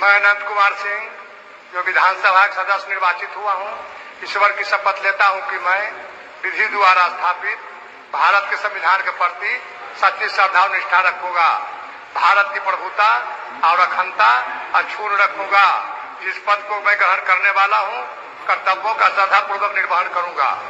मैं अनंत कुमार सिंह, जो विधानसभा का सदस्य निर्वाचित हुआ हूं, ईश्वर की शपथ लेता हूं कि मैं विधि द्वारा स्थापित भारत के संविधान के प्रति सच्ची श्रद्धा और निष्ठा रखूंगा। भारत की प्रभुता और अखंडता अक्षुण्ण रखूंगा। जिस पद को मैं ग्रहण करने वाला हूं, कर्तव्यों का श्रद्धापूर्वक निर्वहन करूंगा।